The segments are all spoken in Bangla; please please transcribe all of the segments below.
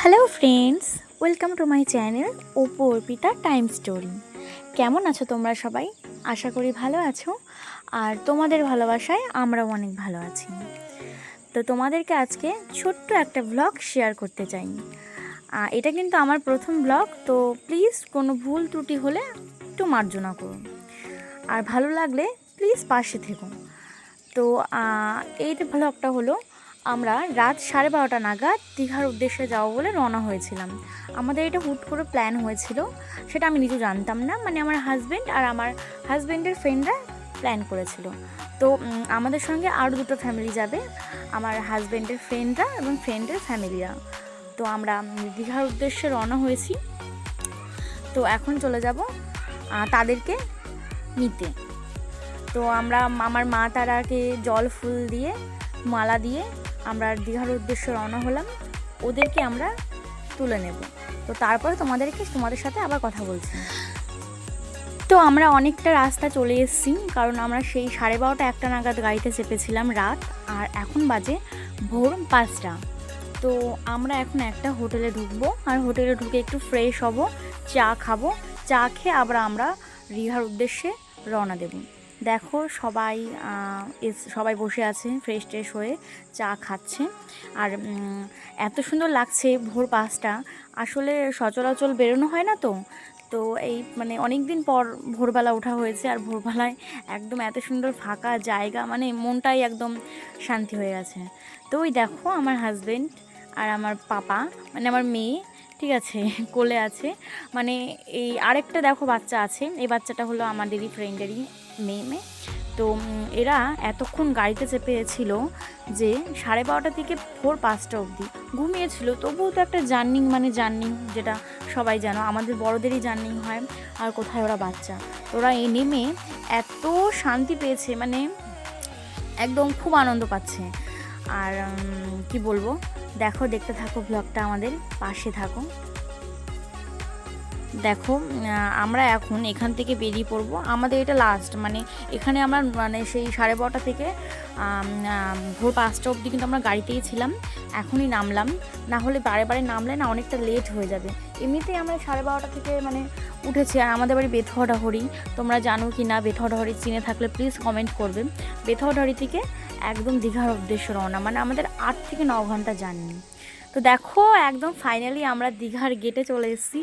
Hello friends, welcome to my channel Apu Arpita time story. কেমন আছো তোমরা সবাই? আশা করি ভালো আছো, আর তোমাদের ভালোবাসায় আমরাও অনেক ভালো আছি। তো তোমাদেরকে আজকে ছোট্ট একটা ব্লগ শেয়ার করতে চাই। এটা কিন্তু আমার প্রথম ব্লগ, তো প্লিজ কোনো ভুল ত্রুটি হলে একটু মার্জনা করুন, আর ভালো লাগলে প্লিজ পাশে থেকো। তো এই ব্লগটা হলো, আমরা রাত 12:30 নাগাদ দীঘার উদ্দেশ্যে যাবো বলে রওনা হয়েছিলাম। আমাদের এটা হুট করে প্ল্যান হয়েছিল, সেটা আমি নিজেও জানতাম না, মানে আমার হাজব্যান্ড আর আমার হাজব্যান্ডের ফ্রেন্ডরা প্ল্যান করেছিল। তো আমাদের সঙ্গে আরও দুটো ফ্যামিলি যাবে, আমার হাজব্যান্ডের ফ্রেন্ডরা এবং ফ্রেন্ডের ফ্যামিলিরা। তো আমরা দীঘার উদ্দেশ্যে রওনা হয়েছি। তো এখন চলে যাব তাদেরকে নিতে। তো আমরা আমার মা তারাকে জল ফুল দিয়ে মালা দিয়ে আমরা দীঘার উদ্দেশ্যে রওনা হলাম। ওদেরকে আমরা তুলে নেব। তো তারপরে তোমাদের সাথে আবার কথা বলছি। তো আমরা অনেকটা রাস্তা চলে এসেছি, কারণ আমরা সেই 12:30-1টা নাগাদ গাড়িতে চেপেছিলাম রাত, আর এখন বাজে ভোর 5টা। তো আমরা এখন একটা হোটেলে ঢুকবো, আর হোটেলে ঢুকে একটু ফ্রেশ হব, চা খাবো, চা খেয়ে আবার আমরা দীঘার উদ্দেশ্যে রওনা দেব। দেখো সবাই বসে আছে ফ্রেশ ট্রেশ হয়ে চা খাচ্ছে, আর এত সুন্দর লাগছে ভোর 5টা। আসলে সচরাচর বেরোনো হয় না, তো এই মানে অনেক দিন পর ভোরবেলা ওঠা হয়েছে, আর ভোরবেলায় একদম এত সুন্দর ফাঁকা জায়গা, মানে মনটাই একদম শান্তি হয়ে গেছে। তো ওই দেখো আমার হাজব্যান্ড আর আমার পাপা, মানে আমার মেয়ে, ঠিক আছে, কোলে আছে। মানে এই আরেকটা দেখো বাচ্চা আছে, এই বাচ্চাটা হলো আমাদেরই ফ্রেন্ডেরই মেয়ে। তো এরা এতক্ষণ গাড়িতে চেপেছিল যে 12:30 থেকে ভোর 5টা অবধি ঘুমিয়েছিল। তবুও তো একটা জার্নি, যেটা সবাই জানো, আমাদের বড়দেরই জার্নি হয়, আর কোথায় ওরা বাচ্চা। ওরা এই নেমে এত শান্তি পেয়েছে, মানে একদম খুব আনন্দ পাচ্ছে। আর কি বলবো, দেখতে থাকো ব্লগটা, আমাদের পাশে থাকো। দেখো আমরা এখন এখান থেকে বেরিয়ে পড়বো, আমাদের এটা লাস্ট, মানে এখানে আমরা মানে সেই 12:30 থেকে ভোর 5টা অবধি কিন্তু আমরা গাড়িতেই ছিলাম। এখনই নামলাম, না হলে বারে নামলে না অনেকটা লেট হয়ে যাবে। এমনিতেই আমরা 12:30 থেকে মানে উঠেছি, আর আমাদের বাড়ি বেথুয়াডাহরি। তোমরা জানো কি না, বেথুয়াডাহরি চিনে থাকলে প্লিজ কমেন্ট করবে। বেথুয়াডাহরি থেকে একদম দীঘার উদ্দেশ্যে রওনা, মানে আমাদের 8 থেকে 9 ঘন্টা জার্নি। তো দেখো একদম ফাইনালি আমরা দীঘার গেটে চলে এসেছি।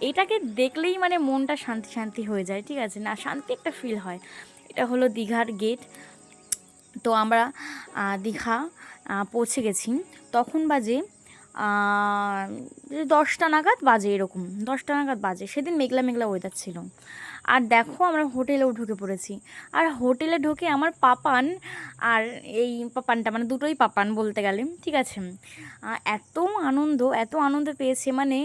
এটাকে দেখলেই মানে মনটা শান্তি হয়ে যায়, ঠিক আছে না, শান্তি একটা ফিল হয়। এটা হলো দীঘার গেট। তো আমরা দীঘা পৌঁছে গেছি। তখন বাজে 10টা নাগাদ বাজে, এরকম 10টা নাগাদ বাজে। সেদিন মেঘলা ওয়েদার ছিল। আর দেখো আমরা হোটেলেও ঢুকে পড়েছি, আর হোটেলে ঢুকে আমার পাপান আর এই পাপানটা, মানে দুটোই পাপান বলতে গেলে, ঠিক আছে, এত আনন্দ পেয়েছে, মানে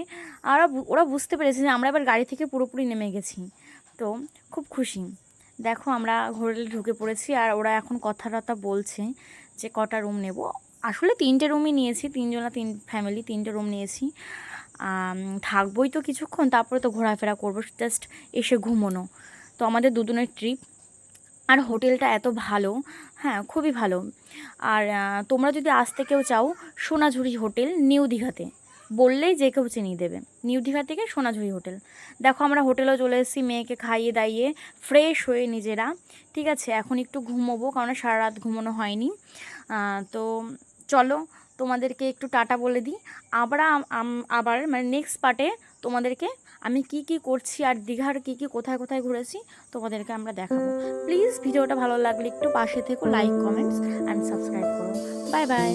ওরা বুঝতে পেরেছে যে আমরা এবার গাড়ি থেকে পুরোপুরি নেমে গেছি। তো খুব খুশি। দেখো আমরা হোটেলে ঢুকে পড়েছি, আর ওরা এখন কথা বলছে যে কটা রুম নেব। আসলে 3টে রুমই নিয়েছি, 3 ফ্যামিলি 3টে রুম নিয়েছি। থাকবোই তো কিছুক্ষণ, তারপরে তো ঘোরাফেরা করবো, জাস্ট এসে ঘুমোনো। তো আমাদের দুদিনের ট্রিপ, আর হোটেলটা এত ভালো, হ্যাঁ খুবই ভালো। আর তোমরা যদি আসতে কেউ চাও, সোনাঝুরি হোটেল নিউ দীঘাতে বললেই যে কেউ চিনিয়ে দেবে। নিউ দীঘা থেকে সোনাঝুরি হোটেল। দেখো আমরা হোটেলেও চলে এসেছি, মেয়েকে খাইয়ে দাইয়ে ফ্রেশ হয়ে নিজেরা, ঠিক আছে, এখন একটু ঘুমোবো, কারণ সারা রাত ঘুমোনো হয়নি। তো চলো তোমাদেরকে একটু টাটা বলে দিই। আবার মানে নেক্সট পার্টে তোমাদেরকে আমি কি করছি, আর দীঘার কি কোথায় ঘুরেছি তোমাদেরকে আমরা দেখাবো। প্লিজ ভিডিওটা ভালো লাগলে একটু পাশে থেকো, লাইক কমেন্টস অ্যান্ড সাবস্ক্রাইব করো। Bye bye.